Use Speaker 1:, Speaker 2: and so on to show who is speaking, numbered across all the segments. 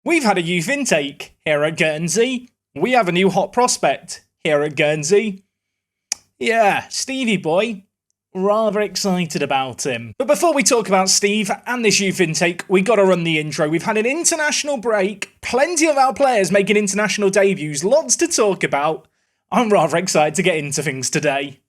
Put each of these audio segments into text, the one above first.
Speaker 1: We've had a youth intake here at Guernsey. We have a new hot prospect here at Guernsey. Yeah, Stevie boy. Rather excited about him. But before we talk about Steve and this youth intake, we got to run the intro. We've had an international break, plenty of our players making international debuts, lots to talk about. I'm rather excited to get into things today.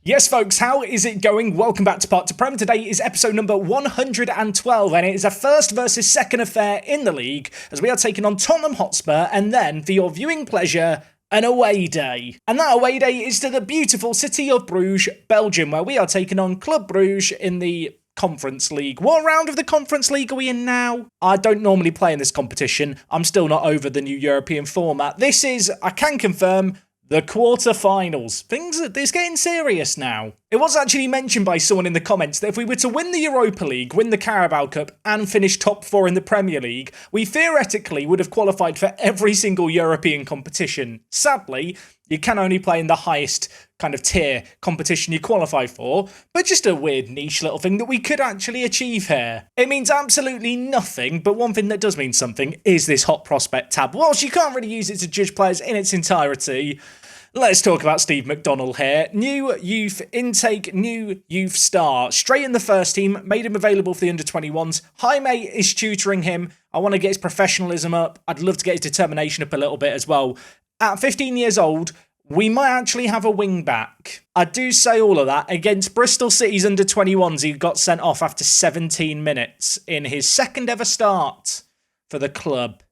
Speaker 1: Yes, folks, how is it going? Welcome back to Part to Prem. Today is episode number 112, and it is a first versus second affair in the league, as we are taking on Tottenham Hotspur, and then, for your viewing pleasure, an away day. And that away day is to the beautiful city of Bruges, Belgium, where we are taking on Club Bruges in the Conference League. What round of the Conference League are we in now? I don't normally play in this competition. I'm still not over the new European format. This is, I can confirm, the quarter-finals. It's getting serious now. It was actually mentioned by someone in the comments that if we were to win the Europa League, win the Carabao Cup, and finish top 4 in the Premier League, we theoretically would have qualified for every single European competition. Sadly, you can only play in the highest kind of tier competition you qualify for, but just a weird niche little thing that we could actually achieve here. It means absolutely nothing, but one thing that does mean something is this hot prospect tab. Whilst you can't really use it to judge players in its entirety, let's talk about Steve McDonnell here. New youth intake, new youth star. Straight in the first team, made him available for the under-21s. Jaime is tutoring him. I want to get his professionalism up. I'd love to get his determination up a little bit as well. At 15 years old, we might actually have a wing back. I do say all of that against Bristol City's under-21s. He got sent off after 17 minutes in his second ever start for the club.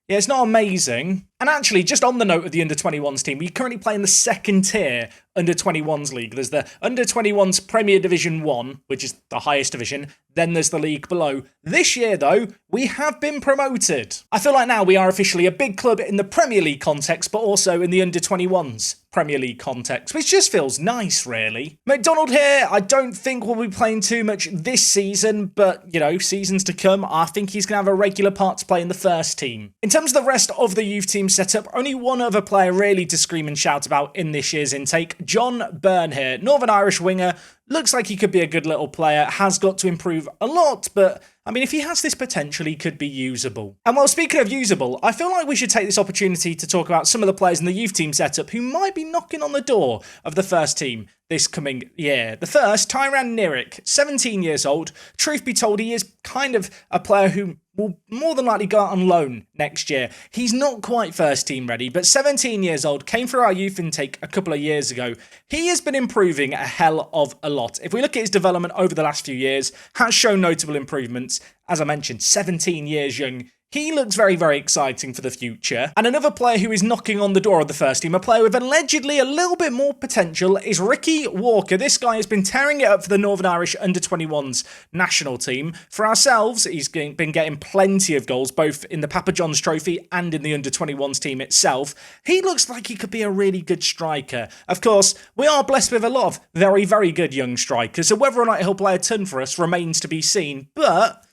Speaker 1: Yeah, it's not amazing. And actually, just on the note of the under-21s team, we currently play in the second tier under-21s league. There's the under-21s Premier Division 1, which is the highest division. Then there's the league below. This year, though, we have been promoted. I feel like now we are officially a big club in the Premier League context, but also in the under-21s Premier League context, which just feels nice, really. McDonald here, I don't think we'll be playing too much this season, but, you know, seasons to come, I think he's going to have a regular part to play in the first team. In terms of the rest of the youth team setup, only one other player really to scream and shout about in this year's intake, John Byrne here, Northern Irish winger. Looks like he could be a good little player, has got to improve a lot, but I mean, if he has this potential, he could be usable. And well, speaking of usable, I feel like we should take this opportunity to talk about some of the players in the youth team setup who might be knocking on the door of the first team this coming year. The first, Tyran Nirik, 17 years old. Truth be told, he is kind of a player who will more than likely go out on loan next year. He's not quite first team ready, but 17 years old, came through our youth intake a couple of years ago. He has been improving a hell of a lot. If we look at his development over the last few years, has shown notable improvements. As I mentioned, 17 years young. He looks very, very exciting for the future. And another player who is knocking on the door of the first team, a player with allegedly a little bit more potential, is Ricky Walker. This guy has been tearing it up for the Northern Irish under-21s national team. For ourselves, he's been getting plenty of goals, both in the Papa John's Trophy and in the under-21s team itself. He looks like he could be a really good striker. Of course, we are blessed with a lot of very, very good young strikers, so whether or not he'll play a ton for us remains to be seen. But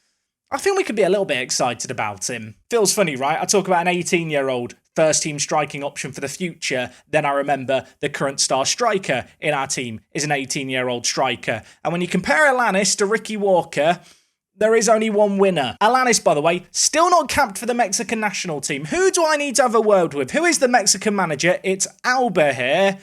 Speaker 1: I think we could be a little bit excited about him. Feels funny, right? I talk about an 18-year-old first-team striking option for the future, then I remember the current star striker in our team is an 18-year-old striker. And when you compare Alanis to Ricky Walker, there is only one winner. Alanis, by the way, still not capped for the Mexican national team. Who do I need to have a word with? Who is the Mexican manager? It's Alba here.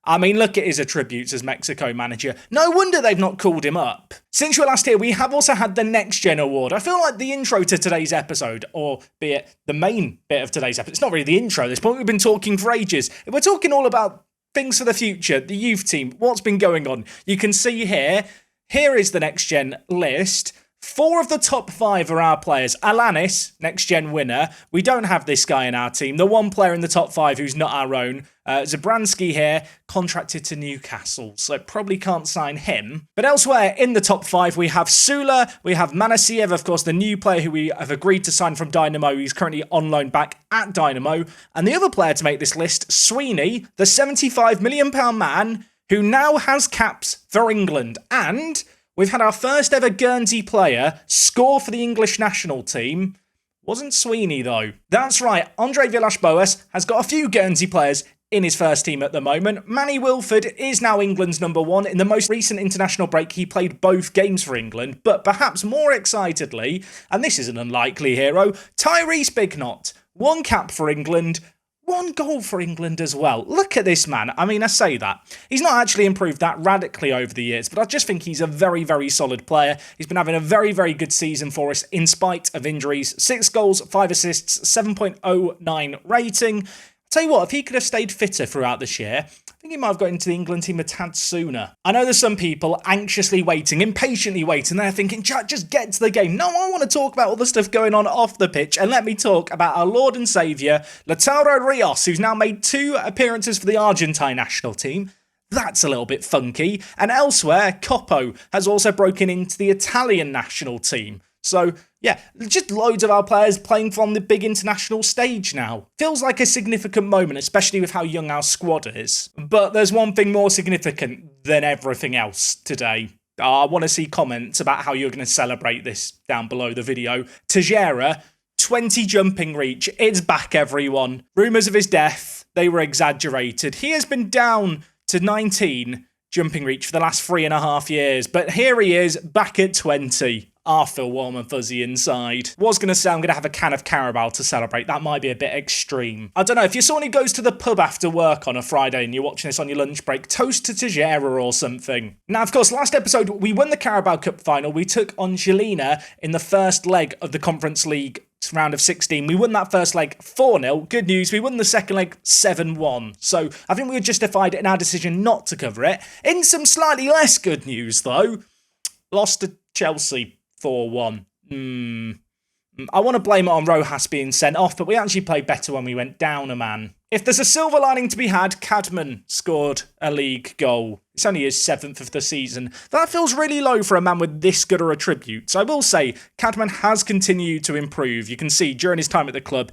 Speaker 1: I mean, look at his attributes as Mexico manager. No wonder they've not called him up. Since you were last here, we have also had the Next Gen Award. I feel like the intro to today's episode, or be it the main bit of today's episode, it's not really the intro at this point, we've been talking for ages. If we're talking all about things for the future, the youth team, what's been going on, you can see here is the Next Gen list. 4 of the top 5 are our players. Alanis, Next Gen winner. We don't have this guy in our team. The one player in the top 5 who's not our own. Zabransky here, contracted to Newcastle, so probably can't sign him. But elsewhere in the top 5, we have Sula, we have Manasiev, of course, the new player who we have agreed to sign from Dynamo. He's currently on loan back at Dynamo. And the other player to make this list, Sweeney, the £75 million man, who now has caps for England. And we've had our first ever Guernsey player score for the English national team. Wasn't Sweeney, though. That's right, Andre Villas-Boas has got a few Guernsey players in his first team at the moment. Manny Wilford is now England's number one. In the most recent international break, he played both games for England, but perhaps more excitedly, and this is an unlikely hero, Tyrese Bignot. 1 cap for England, 1 goal for England as well. Look at this man. I mean, I say that. He's not actually improved that radically over the years, but I just think he's a very, very solid player. He's been having a very, very good season for us in spite of injuries. 6 goals, 5 assists, 7.09 rating. Tell you what, if he could have stayed fitter throughout this year, I think he might have got into the England team a tad sooner. I know there's some people anxiously waiting, impatiently waiting. They're thinking, Jack, just get to the game. No, I want to talk about all the stuff going on off the pitch. And let me talk about our Lord and Saviour, Lautaro Rios, who's now made 2 appearances for the Argentine national team. That's a little bit funky. And elsewhere, Coppo has also broken into the Italian national team. So, yeah, just loads of our players playing from the big international stage now. Feels like a significant moment, especially with how young our squad is. But there's one thing more significant than everything else today. I want to see comments about how you're going to celebrate this down below the video. Teixeira, 20 jumping reach. It's back, everyone. Rumours of his death, they were exaggerated. He has been down to 19 jumping reach for the last 3.5 years. But here he is, back at 20. I feel warm and fuzzy inside. Was going to say I'm going to have a can of Carabao to celebrate. That might be a bit extreme. I don't know, if you're someone who goes to the pub after work on a Friday and you're watching this on your lunch break, toast to Teixeira or something. Now, of course, last episode, we won the Carabao Cup final. We took on Gelina in the first leg of the Conference League round of 16. We won that first leg 4-0. Good news, we won the second leg 7-1. So I think we were justified in our decision not to cover it. In some slightly less good news, though, lost to Chelsea 4-1. I want to blame it on Rojas being sent off, but we actually played better when we went down a man. If there's a silver lining to be had, Cadman scored a league goal. It's only his 7th of the season. That feels really low for a man with this good of attributes. I will say, Cadman has continued to improve. You can see during his time at the club,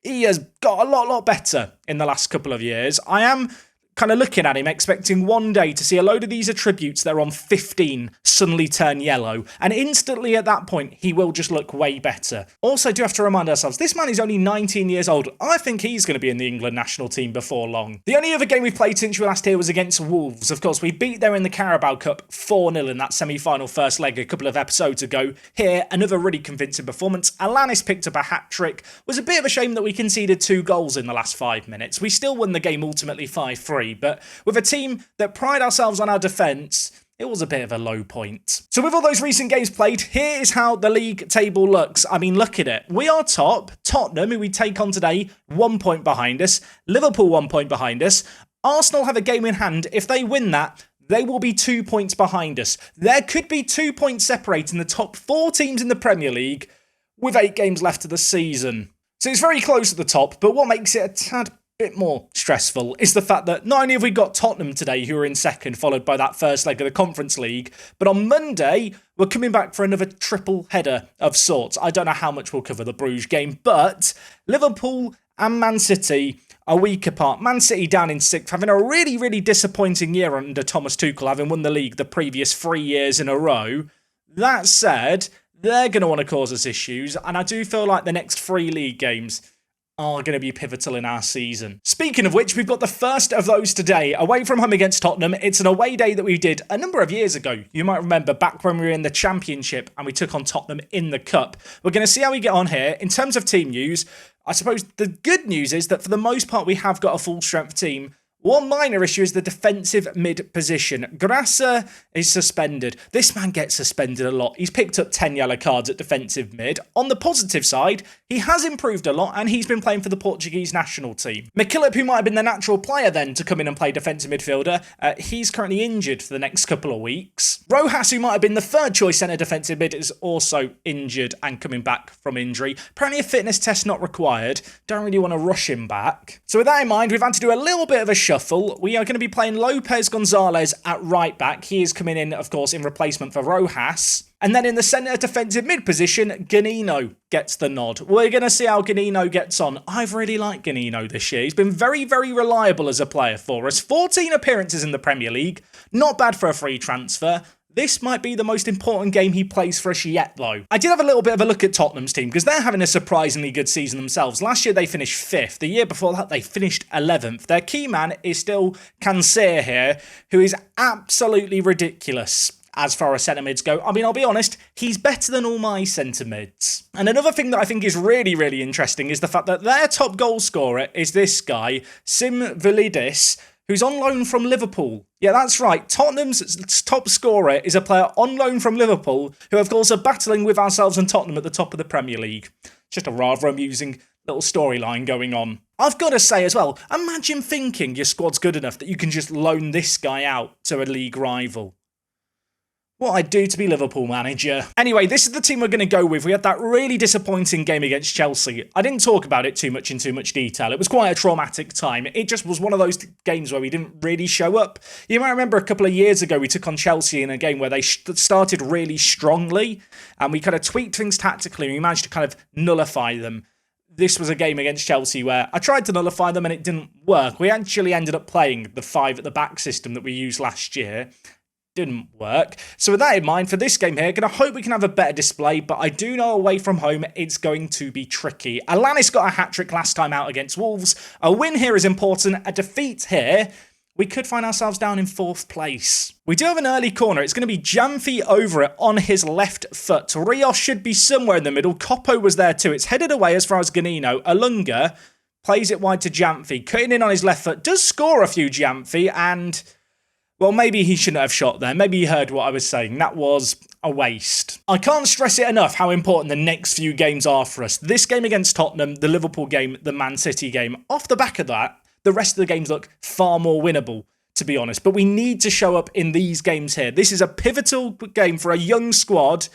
Speaker 1: he has got a lot better in the last couple of years. I am kind of looking at him, expecting one day to see a load of these attributes that are on 15 suddenly turn yellow, and instantly at that point, he will just look way better. Also, do have to remind ourselves, this man is only 19 years old. I think he's going to be in the England national team before long. The only other game we've played since we were last here was against Wolves. Of course, we beat them in the Carabao Cup 4-0 in that semi-final first leg a couple of episodes ago. Here, another really convincing performance. Alanis picked up a hat-trick. Was a bit of a shame that we conceded 2 goals in the last 5 minutes. We still won the game ultimately 5-3. But with a team that pride ourselves on our defence, it was a bit of a low point. So with all those recent games played, here is how the league table looks. I mean, look at it. We are top. Tottenham, who we take on today, 1 point behind us. Liverpool 1 point behind us. Arsenal have a game in hand. If they win that, they will be 2 points behind us. There could be 2 points separating the top 4 teams in the Premier League with 8 games left of the season. So it's very close at the top, but what makes it a tad bit more stressful is the fact that not only have we got Tottenham today, who are in second, followed by that first leg of the Conference League, but on Monday, we're coming back for another triple header of sorts. I don't know how much we'll cover the Bruges game, but Liverpool and Man City a week apart. Man City down in 6th, having a really disappointing year under Thomas Tuchel, having won the league the previous 3 years in a row. That said, they're going to want to cause us issues, and I do feel like the next 3 league games are going to be pivotal in our season. Speaking of which, we've got the first of those today, away from home against Tottenham. It's an away day that we did a number of years ago. You might remember back when we were in the Championship and we took on Tottenham in the Cup. We're going to see how we get on here. In terms of team news, I suppose the good news is that for the most part, we have got a full strength team. One minor issue is the defensive mid position. Grasser is suspended. This man gets suspended a lot. He's picked up 10 yellow cards at defensive mid. On the positive side, he has improved a lot and he's been playing for the Portuguese national team. McKillop, who might have been the natural player then to come in and play defensive midfielder, he's currently injured for the next couple of weeks. Rojas, who might have been the third choice centre defensive mid, is also injured and coming back from injury. Apparently a fitness test not required. Don't really want to rush him back. So with that in mind, we've had to do a little bit of a shuffle. We are going to be playing Lopez Gonzalez at right back. He is coming in, of course, in replacement for Rojas. And then in the centre defensive mid position, Ganino gets the nod. We're going to see how Ganino gets on. I've really liked Ganino this year. He's been very reliable as a player for us. 14 appearances in the Premier League. Not bad for a free transfer. This might be the most important game he plays for us yet, though. I did have a little bit of a look at Tottenham's team, because they're having a surprisingly good season themselves. Last year, they finished 5th. The year before that, they finished 11th. Their key man is still Cancel here, who is absolutely ridiculous as far as centre mids go. I mean, I'll be honest, he's better than all my centre mids. And another thing that I think is really, really interesting is the fact that their top goal scorer is this guy, Sim Vilidis, who's on loan from Liverpool. Yeah, that's right. Tottenham's top scorer is a player on loan from Liverpool, who of course are battling with ourselves and Tottenham at the top of the Premier League. Just a rather amusing little storyline going on. I've got to say as well, imagine thinking your squad's good enough that you can just loan this guy out to a league rival. What I'd do to be Liverpool manager. Anyway, this is the team we're going to go with. We had that really disappointing game against Chelsea. I didn't talk about it too much detail. It was quite a traumatic time. It just was one of those games where we didn't really show up. You might remember a couple of years ago, we took on Chelsea in a game where they started really strongly, and we kind of tweaked things tactically, and we managed to kind of nullify them. This was a game against Chelsea where I tried to nullify them and it didn't work. We actually ended up playing the 5 at the back system that we used last year. Didn't work. So with that in mind, for this game here, I hope we can have a better display, but I do know away from home, it's going to be tricky. Alanis got a hat-trick last time out against Wolves. A win here is important. A defeat here, we could find ourselves down in 4th place. We do have an early corner. It's going to be Jamfi over it on his left foot. Rios should be somewhere in the middle. Coppo was there too. It's headed away as far as Ganino. Alunga plays it wide to Jamfi. Cutting in on his left foot. Does score a few, Jamfi, and well, maybe he shouldn't have shot there. Maybe he heard what I was saying. That was a waste. I can't stress it enough how important the next few games are for us. This game against Tottenham, the Liverpool game, the Man City game. Off the back of that, the rest of the games look far more winnable, to be honest. But we need to show up in these games here. This is a pivotal game for a young squad.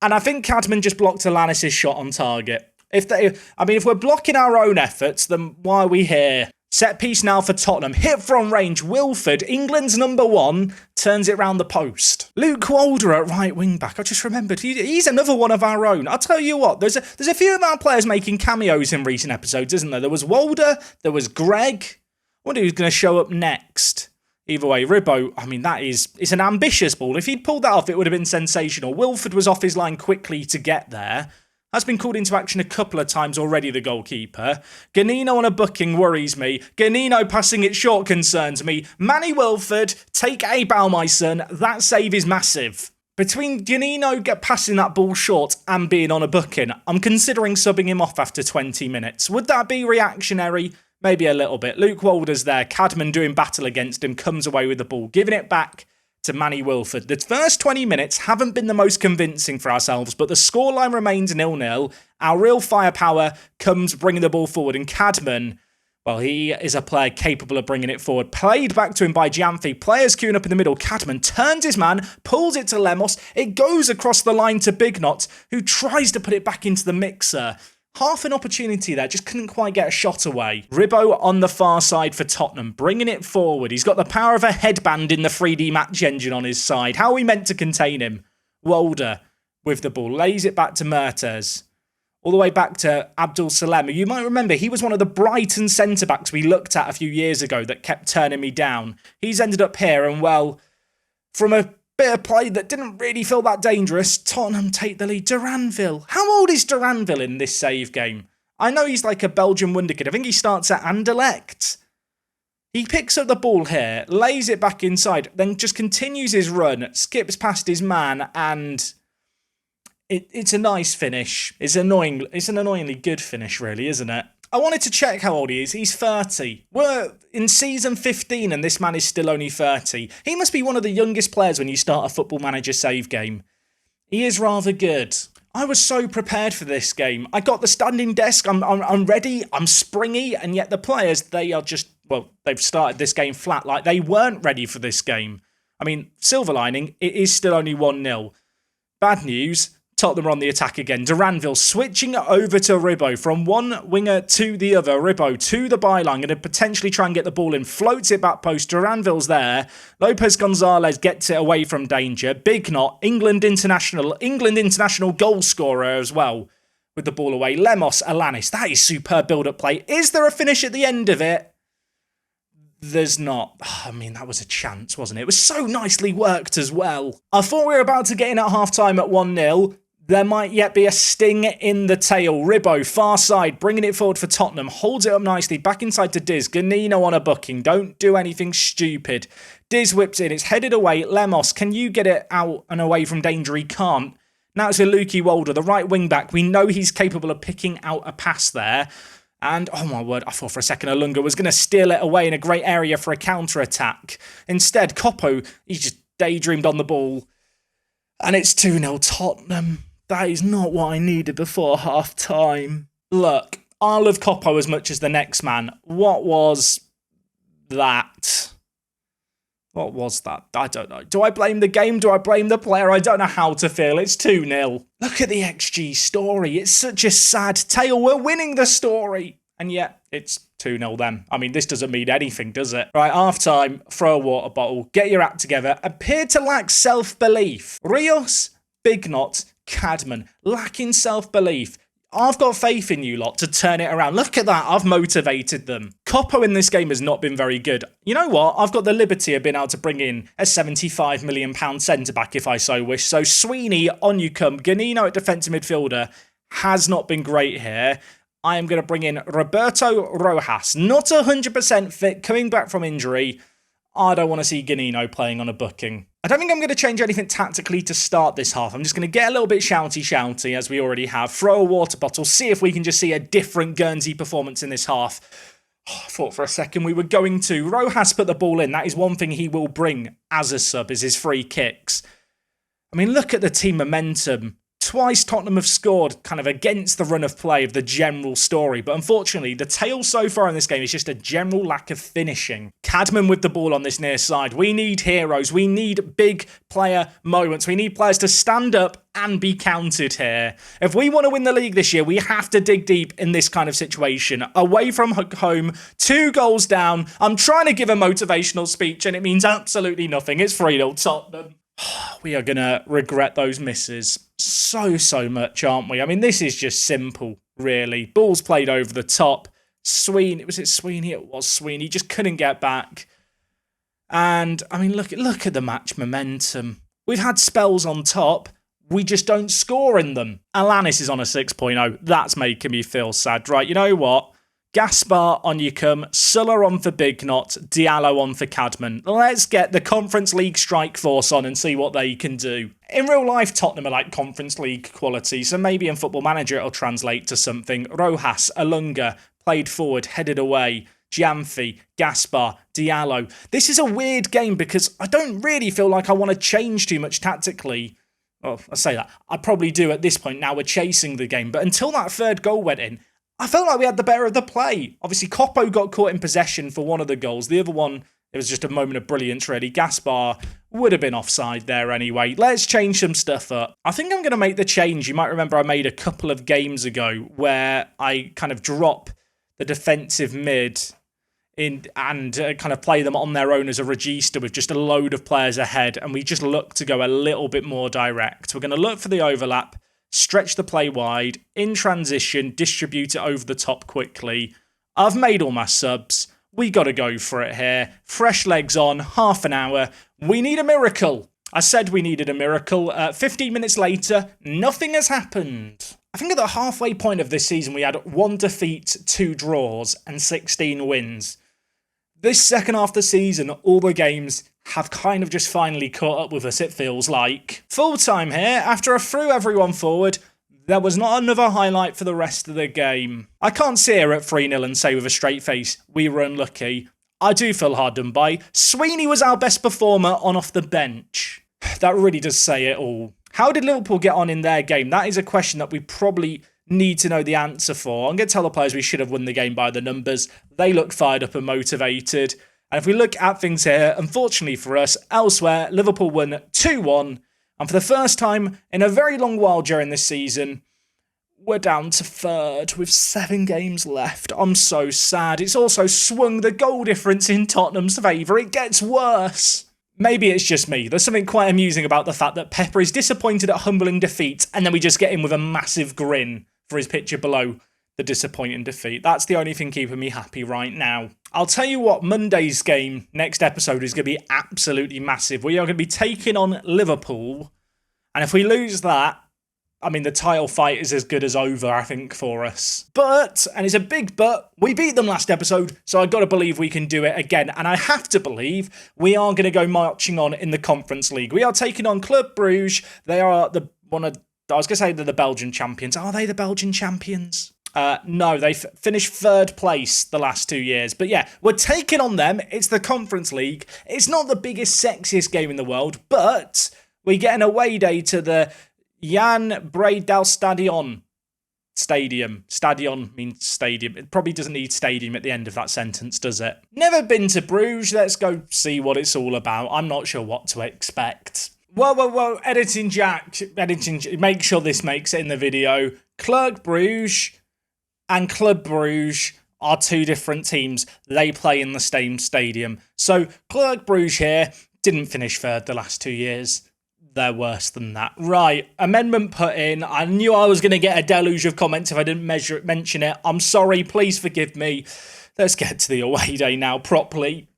Speaker 1: And I think Cadman just blocked Alanis' shot on target. If we're blocking our own efforts, then why are we here? Set piece now for Tottenham. Hit from range. Wilford, England's number 1, turns it round the post. Luke Walder at right wing back. I just remembered. He's another one of our own. I'll tell you what, there's a few of our players making cameos in recent episodes, isn't there? There was Walder, there was Greg. I wonder who's going to show up next. Either way, Ribbo, I mean, it's an ambitious ball. If he'd pulled that off, it would have been sensational. Wilford was off his line quickly to get there. Has been called into action a couple of times already, the goalkeeper. Ganino on a booking worries me. Ganino passing it short concerns me. Manny Wilford, take a bow, my son. That save is massive. Between Ganino passing that ball short and being on a booking, I'm considering subbing him off after 20 minutes. Would that be reactionary? Maybe a little bit. Luke Walder's there. Cadman doing battle against him. Comes away with the ball. Giving it back to Manny Wilford. The first 20 minutes haven't been the most convincing for ourselves, but the scoreline remains 0-0. Our real firepower comes bringing the ball forward, and Cadman, well, he is a player capable of bringing it forward. Played back to him by Jamfi. Players queuing up in the middle. Cadman turns his man, pulls it to Lemos. It goes across the line to Bignot, who tries to put it back into the mixer. Half an opportunity there, just couldn't quite get a shot away. Ribbo on the far side for Tottenham, bringing it forward. He's got the power of a headband in the 3D match engine on his side. How are we meant to contain him? Walder with the ball, lays it back to Mertes. All the way back to Abdul Salem. You might remember he was one of the Brighton centre-backs we looked at a few years ago that kept turning me down. He's ended up here, and well, from a bit of play that didn't really feel that dangerous, Tottenham take the lead. Duranville. How old is Duranville in this save game? I know he's like a Belgian wonder kid. I think he starts at Anderlecht. He picks up the ball here, lays it back inside, then just continues his run, skips past his man, and it's a nice finish. It's an annoyingly good finish, really, isn't it? I wanted to check how old he is. He's 30. We're in season 15 and this man is still only 30. He must be one of the youngest players when you start a Football Manager save game. He is rather good. I was so prepared for this game. I got the standing desk. I'm ready. I'm springy. And yet the players, they are just, well, they've started this game flat. Like they weren't ready for this game. I mean, silver lining, it is still only 1-0. Bad news. Tottenham are on the attack again. Duranville switching it over to Ribbo from one winger to the other. Ribbo to the byline, going to potentially try and get the ball in. Floats it back post. Duranville's there. Lopez Gonzalez gets it away from danger. Bignot, England international goal scorer as well with the ball away. Lemos, Alanis. That is superb build-up play. Is there a finish at the end of it? There's not. I mean, that was a chance, wasn't it? It was so nicely worked as well. I thought we were about to get in at half-time at 1-0. There might yet be a sting in the tail. Ribbo, far side, bringing it forward for Tottenham. Holds it up nicely. Back inside to Diz. Ganino on a booking. Don't do anything stupid. Diz whips in. It's headed away. Lemos, can you get it out and away from danger? He can't. Now it's Iluki Walder, the right wing back. We know he's capable of picking out a pass there. And, oh my word, I thought for a second Alunga was going to steal it away in a great area for a counter-attack. Instead, Koppo, he just daydreamed on the ball. And it's 2-0 Tottenham. That is not what I needed before half-time. Look, I love Koppo as much as the next man. What was that? What was that? I don't know. Do I blame the game? Do I blame the player? I don't know how to feel. It's 2-0. Look at the XG story. It's such a sad tale. We're winning the story. And yet, it's 2-0 then. I mean, this doesn't mean anything, does it? Right, half-time, throw a water bottle, get your act together. Appeared to lack self-belief. Rios, Bignot, Cadman, lacking self-belief. I've got faith in you lot to turn it around. Look at that. I've motivated them. Koppo in this game has not been very good. You know what? I've got the liberty of being able to bring in a £75 million centre-back if I so wish. So Sweeney, on you come. Ganino at defensive midfielder has not been great here. I am going to bring in Roberto Rojas. Not 100% fit, coming back from injury. I don't want to see Ganino playing on a booking. I don't think I'm going to change anything tactically to start this half. I'm just going to get a little bit shouty, as we already have. Throw a water bottle, see if we can just see a different Guernsey performance in this half. Oh, I thought for a second we were going to. Rojas put the ball in. That is one thing he will bring as a sub, is his free kicks. I mean, look at the team momentum. Twice Tottenham have scored kind of against the run of play of the general story. But unfortunately, the tale so far in this game is just a general lack of finishing. Cadman with the ball on this near side. We need heroes. We need big player moments. We need players to stand up and be counted here. If we want to win the league this year, we have to dig deep in this kind of situation. Away from home, 2 goals down. I'm trying to give a motivational speech and it means absolutely nothing. It's 3-0 Tottenham. We are going to regret those misses so much, aren't we? I mean, this is just simple, really. Balls played over the top. Sweeney, was it Sweeney? It was Sweeney. Just couldn't get back. And, I mean, look at the match momentum. We've had spells on top. We just don't score in them. Alanis is on a 6.0. That's making me feel sad. Right, you know what? Gaspar on you come, Sulla on for Bignot, Diallo on for Cadman. Let's get the Conference League strike force on and see what they can do. In real life, Tottenham are like Conference League quality, so maybe in Football Manager it'll translate to something. Rojas, Alunga, played forward, headed away. Giamfi, Gaspar, Diallo. This is a weird game because I don't really feel like I want to change too much tactically. Well, I say that. I probably do at this point. Now we're chasing the game. But until that third goal went in, I felt like we had the better of the play. Obviously, Koppo got caught in possession for one of the goals. The other one, it was just a moment of brilliance, really. Gaspar would have been offside there anyway. Let's change some stuff up. I think I'm going to make the change. You might remember I made a couple of games ago where I kind of drop the defensive mid in and kind of play them on their own as a register with just a load of players ahead. And we just look to go a little bit more direct. We're going to look for the overlap. Stretch the play wide, in transition, distribute it over the top quickly. I've made all my subs. We got to go for it here. Fresh legs on, half an hour. We need a miracle. I said we needed a miracle. 15 minutes later, nothing has happened. I think at the halfway point of this season, we had 1 defeat, 2 draws, and 16 wins. This second half of the season, all the games have kind of just finally caught up with us, it feels like. Full time here, after I threw everyone forward, there was not another highlight for the rest of the game. I can't sit here at 3-0 and say with a straight face, we were unlucky. I do feel hard done by. Sweeney was our best performer on off the bench. That really does say it all. How did Liverpool get on in their game? That is a question that we probably need to know the answer for. I'm going to tell the players we should have won the game by the numbers. They look fired up and motivated. And if we look at things here, unfortunately for us, elsewhere, Liverpool won 2-1. And for the first time in a very long while during this season, we're down to third with 7 games left. I'm so sad. It's also swung the goal difference in Tottenham's favour. It gets worse. Maybe it's just me. There's something quite amusing about the fact that Pepper is disappointed at humbling defeat, and then we just get in with a massive grin for his picture below. the disappointing defeat. That's the only thing keeping me happy right now. I'll tell you what, Monday's game, next episode, is going to be absolutely massive. We are going to be taking on Liverpool, and if we lose that, I mean, the title fight is as good as over, I think, for us. But, and it's a big but, we beat them last episode, so I've got to believe we can do it again. And I have to believe we are going to go marching on in the Conference League. We are taking on Club Bruges. They are I was going to say they're the Belgian champions. Are they the Belgian champions? No, they finished third place the last 2 years. But yeah, we're taking on them. It's the Conference League. It's not the biggest, sexiest game in the world, but we get an away day to the Jan Breydel Stadium. Stadion means stadium. It probably doesn't need stadium at the end of that sentence, does it? Never been to Bruges. Let's go see what it's all about. I'm not sure what to expect. Whoa, editing Jack, make sure this makes it in the video. Club Bruges and Club Bruges are two different teams. They play in the same stadium. So Club Bruges here didn't finish third the last 2 years. They're worse than that. Right, amendment put in. I knew I was going to get a deluge of comments if I didn't mention it. I'm sorry, please forgive me. Let's get to the away day now properly.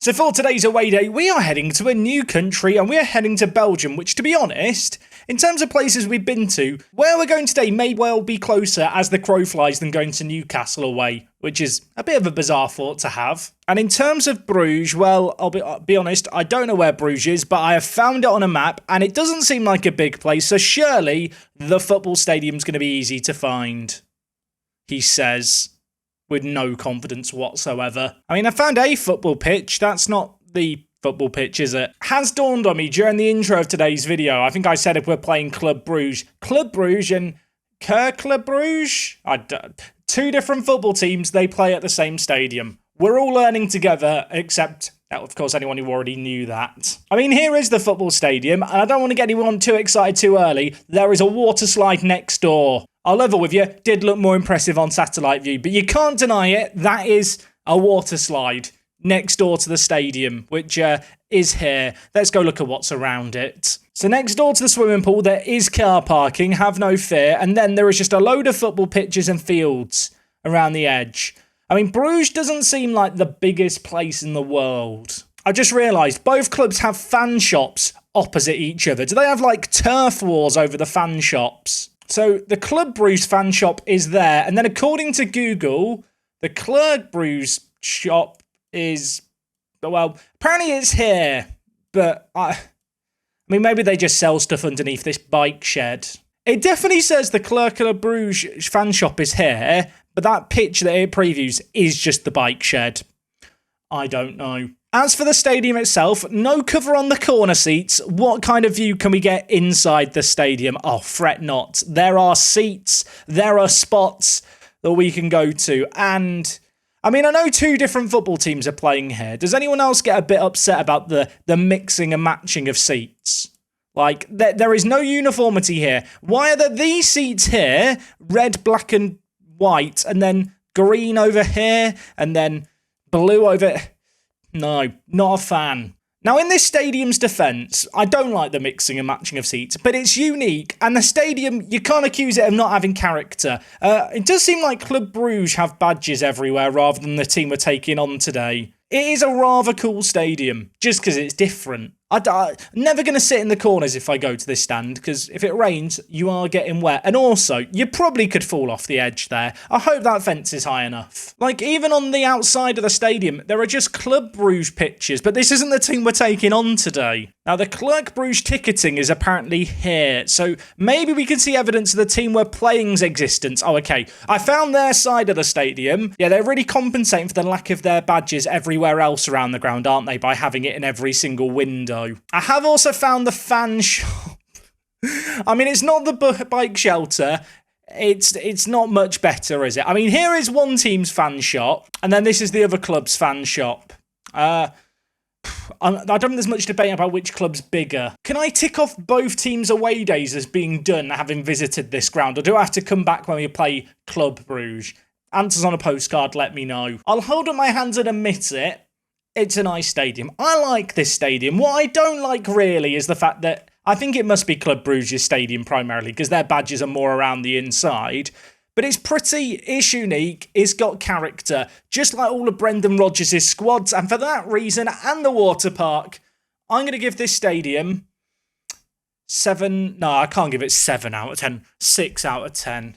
Speaker 1: So for today's away day, we are heading to a new country and we are heading to Belgium, which, to be honest, in terms of places we've been to, where we're going today may well be closer as the crow flies than going to Newcastle away, which is a bit of a bizarre thought to have. And in terms of Bruges, well, I'll be honest, I don't know where Bruges is, but I have found it on a map and it doesn't seem like a big place, so surely the football stadium's going to be easy to find, he says, with no confidence whatsoever. I mean, I found a football pitch. That's not the football pitch, is it? Has dawned on me during the intro of today's video. I think I said if we're playing Club Bruges. Club Bruges and Club Bruges? Two different football teams, they play at the same stadium. We're all learning together, except, of course, anyone who already knew that. I mean, here is the football stadium, and I don't want to get anyone too excited too early. There is a water slide next door. I'll level with you, did look more impressive on satellite view, but you can't deny it, that is a water slide next door to the stadium, which is here. Let's go look at what's around it. So next door to the swimming pool, there is car parking, have no fear, and then there is just a load of football pitches and fields around the edge. I mean, Bruges doesn't seem like the biggest place in the world. I just realised both clubs have fan shops opposite each other. Do they have like turf wars over the fan shops? So the Club Bruges fan shop is there, and then according to Google, the Club Bruges shop is, well, apparently it's here, but I mean, maybe they just sell stuff underneath this bike shed. It definitely says the Club Bruges fan shop is here, but that pitch that it previews is just the bike shed. I don't know. As for the stadium itself, no cover on the corner seats. What kind of view can we get inside the stadium? Oh, fret not. There are seats, there are spots that we can go to. And, I mean, I know two different football teams are playing here. Does anyone else get a bit upset about the mixing and matching of seats? Like, there is no uniformity here. Why are there these seats here, red, black and white, and then green over here, and then blue over... No, not a fan. Now, in this stadium's defence, I don't like the mixing and matching of seats, but it's unique, and the stadium, you can't accuse it of not having character. It does seem like Club Bruges have badges everywhere rather than the team we're taking on today. It is a rather cool stadium, just because it's different. I'm never going to sit in the corners if I go to this stand, because if it rains, you are getting wet. And also, you probably could fall off the edge there. I hope that fence is high enough. Like, even on the outside of the stadium, there are just Club Bruges pitches, but this isn't the team we're taking on today. Now, the Club Bruges ticketing is apparently here, so maybe we can see evidence of the team we're playing's existence. Oh, okay. I found their side of the stadium. Yeah, they're really compensating for the lack of their badges everywhere else around the ground, aren't they, by having it in every single window. I have also found the fan shop. I mean, it's not the bike shelter. It's not much better, is it? I mean, here is one team's fan shop, and then this is the other club's fan shop. I don't think there's much debate about which club's bigger. Can I tick off both teams' away days as being done, having visited this ground, or do I have to come back when we play Club Bruges? Answers on a postcard, let me know. I'll hold up my hands and admit it. It's a nice stadium. I like this stadium. What I don't like really is the fact that I think it must be Club Bruges' stadium primarily because their badges are more around the inside. but it's pretty, it's unique, it's got character, just like all of Brendan Rodgers' squads, and for that reason, and the water park, I'm going to give this stadium 7, no, I can't give it 7 out of 10, 6 out of 10.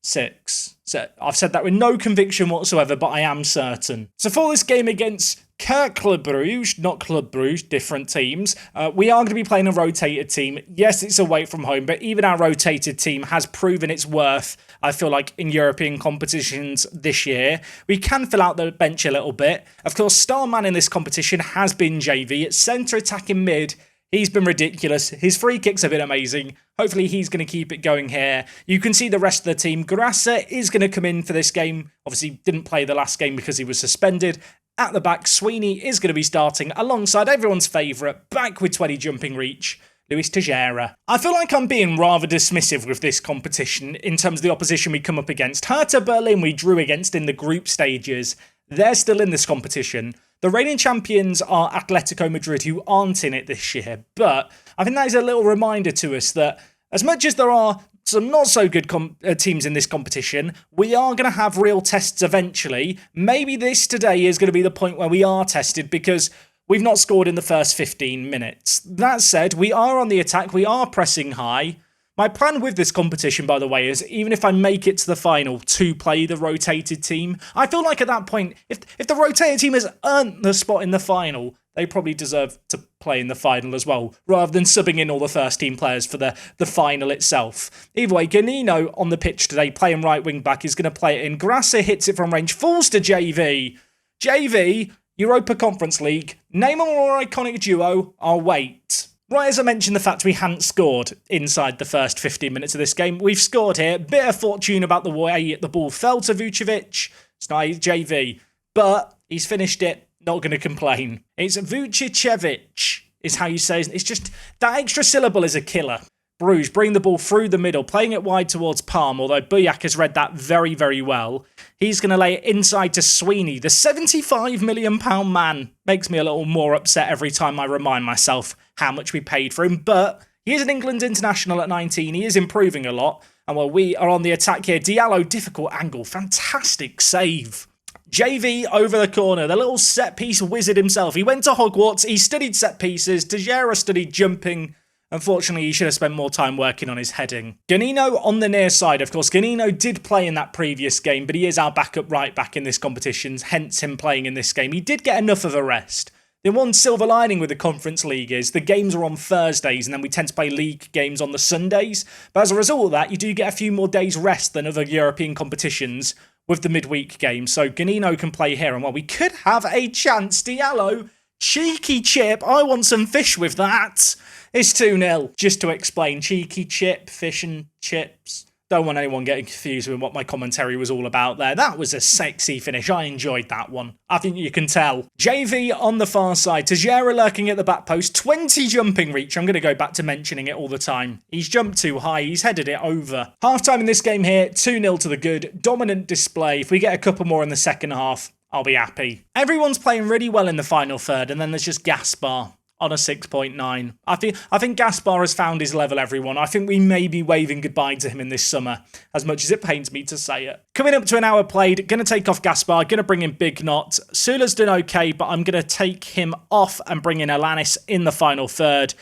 Speaker 1: 6. So I've said that with no conviction whatsoever, but I am certain. So for this game against Club Bruges, not Club Bruges, different teams, we are going to be playing a rotated team. Yes, it's away from home, but even our rotated team has proven its worth, I feel like, in European competitions this year. We can fill out the bench a little bit. Of course, star man in this competition has been JV. At centre attacking mid, he's been ridiculous. His free kicks have been amazing. Hopefully he's going to keep it going here. You can see the rest of the team. Grasser is going to come in for this game. Obviously didn't play the last game because he was suspended. At the back, Sweeney is going to be starting alongside everyone's favourite, back with 20 jumping reach, Luis Tejera. I feel like I'm being rather dismissive with this competition in terms of the opposition we come up against. Hertha Berlin we drew against in the group stages. They're still in this competition. The reigning champions are Atletico Madrid, who aren't in it this year, but I think that is a little reminder to us that as much as there are some not so good teams in this competition, we are going to have real tests eventually. Maybe this today is going to be the point where we are tested because we've not scored in the first 15 minutes. That said, we are on the attack, we are pressing high. My plan with this competition, by the way, is even if I make it to the final to play the rotated team, I feel like at that point, if the rotated team has earned the spot in the final, they probably deserve to play in the final as well, rather than subbing in all the first team players for the final itself. Either way, Ganino on the pitch today, playing right wing back, is going to play it in. Grasser hits it from range, falls to JV. JV, Europa Conference League, name a more iconic duo, I'll wait. Right, as I mentioned the fact we hadn't scored inside the first 15 minutes of this game, we've scored here. Bit of fortune about the way the ball fell to Vucevic. It's not JV, but he's finished it. Not going to complain. It's Vucevic is how you say it. It's just that extra syllable is a killer. Bruges bring the ball through the middle, playing it wide towards Palm, although Buyak has read that very, very well. He's going to lay it inside to Sweeney. The £75 million man makes me a little more upset every time I remind myself how much we paid for him, but he is an England international at 19. He is improving a lot, and while we are on the attack here, Diallo, difficult angle, fantastic save. JV over the corner, the little set-piece wizard himself. He went to Hogwarts, he studied set-pieces, Tejera studied jumping. Unfortunately, he should have spent more time working on his heading. Ganino on the near side, of course. Ganino did play in that previous game, but he is our backup right back in this competition, hence him playing in this game. He did get enough of a rest. The one silver lining with the Conference League is the games are on Thursdays and then we tend to play league games on the Sundays. But as a result of that, you do get a few more days rest than other European competitions with the midweek games. So Ganino can play here, and while we could have a chance, Diallo, cheeky chip, I want some fish with that. It's 2-0. Just to explain, cheeky chip, fish and chips. Don't want anyone getting confused with what my commentary was all about there. That was a sexy finish. I enjoyed that one. I think you can tell. JV on the far side. Tejera lurking at the back post. 20 jumping reach. I'm going to go back to mentioning it all the time. He's jumped too high. He's headed it over. Half-time in this game here. 2-0 to the good. Dominant display. If we get a couple more in the second half, I'll be happy. Everyone's playing really well in the final third, and then there's just Gaspar on a 6.9. I think Gaspar has found his level, everyone. I think we may be waving goodbye to him in this summer, as much as it pains me to say it. Coming up to an hour played, going to take off Gaspar, going to bring in Big Knot. Sula's done okay, but I'm going to take him off and bring in Alanis in the final third.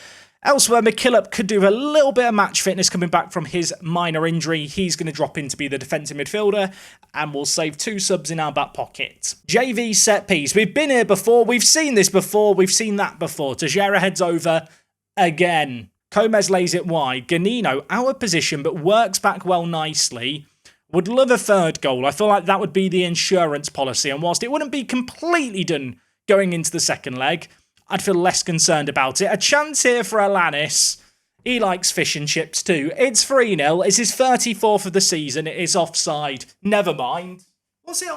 Speaker 1: Elsewhere, McKillop could do a little bit of match fitness coming back from his minor injury. He's going to drop in to be the defensive midfielder, and we'll save 2 subs in our back pocket. JV set piece. We've been here before. We've seen this before. We've seen that before. Tejera heads over again. Gomez lays it wide. Ganino out of position, but works back well nicely. Would love a third goal. I feel like that would be the insurance policy, and whilst it wouldn't be completely done going into the second leg, I'd feel less concerned about it. A chance here for Alanis. He likes fish and chips too. It's 3-0. It's his 34th of the season. It is offside. Never mind. Was it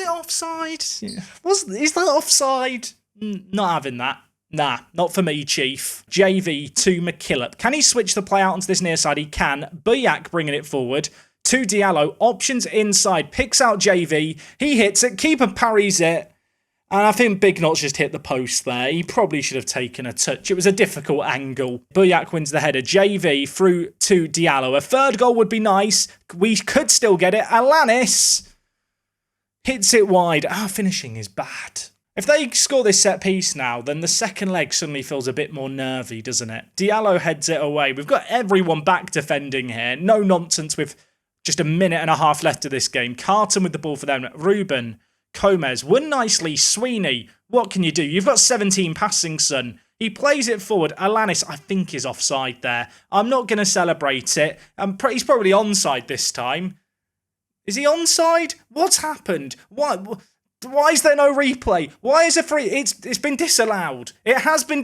Speaker 1: offside? Is that offside? Not having that. Nah, not for me, Chief. JV to McKillop. Can he switch the play out onto this near side? He can. Buyak bringing it forward to Diallo. Options inside. Picks out JV. He hits it. Keeper parries it. And I think Big Knots just hit the post there. He probably should have taken a touch. It was a difficult angle. Buyak wins the header. JV through to Diallo. A third goal would be nice. We could still get it. Alanis hits it wide. Our finishing is bad. If they score this set piece now, then the second leg suddenly feels a bit more nervy, doesn't it? Diallo heads it away. We've got everyone back defending here. No nonsense with just a minute and a half left of this game. Carton with the ball for them. Ruben. Gomez won nicely. Sweeney, what can you do? You've got 17 passing, son. He plays it forward. Alanis, I think, is offside there. I'm not going to celebrate it. He's probably onside this time. Is he onside? What's happened? Why is there no replay? Why is it free? It's been disallowed. It has been.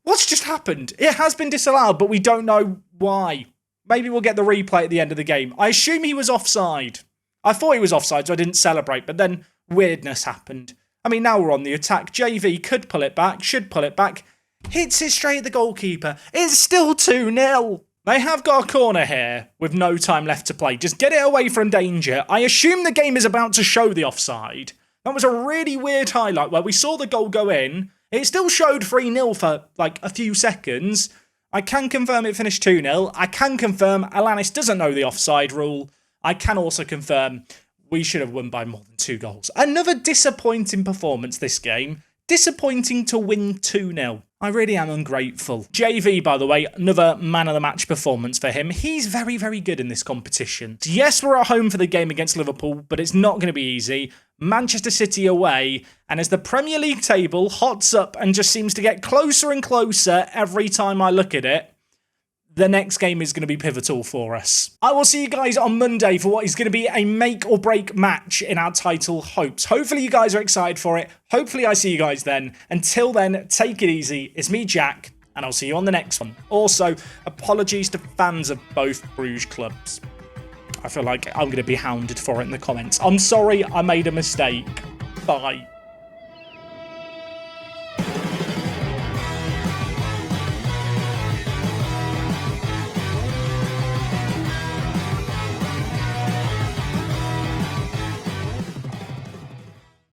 Speaker 1: What's just happened? It has been disallowed, but we don't know why. Maybe we'll get the replay at the end of the game. I assume he was offside. I thought he was offside, so I didn't celebrate, but then weirdness happened. I mean, now we're on the attack. JV could pull it back, should pull it back. Hits it straight at the goalkeeper. It's still 2-0. They have got a corner here with no time left to play. Just get it away from danger. I assume the game is about to show the offside. That was a really weird highlight where we saw the goal go in. It still showed 3-0 for like a few seconds. I can confirm it finished 2-0. I can confirm Alanis doesn't know the offside rule. I can also confirm we should have won by more than 2 goals. Another disappointing performance this game. Disappointing to win 2-0. I really am ungrateful. JV, by the way, another man of the match performance for him. He's very, very good in this competition. Yes, we're at home for the game against Liverpool, but it's not going to be easy. Manchester City away, and as the Premier League table hots up and just seems to get closer and closer every time I look at it, the next game is going to be pivotal for us. I will see you guys on Monday for what is going to be a make or break match in our title hopes. Hopefully you guys are excited for it. Hopefully I see you guys then. Until then, take it easy. It's me, Jack, and I'll see you on the next one. Also, apologies to fans of both Bruges clubs. I feel like I'm going to be hounded for it in the comments. I'm sorry, I made a mistake. Bye.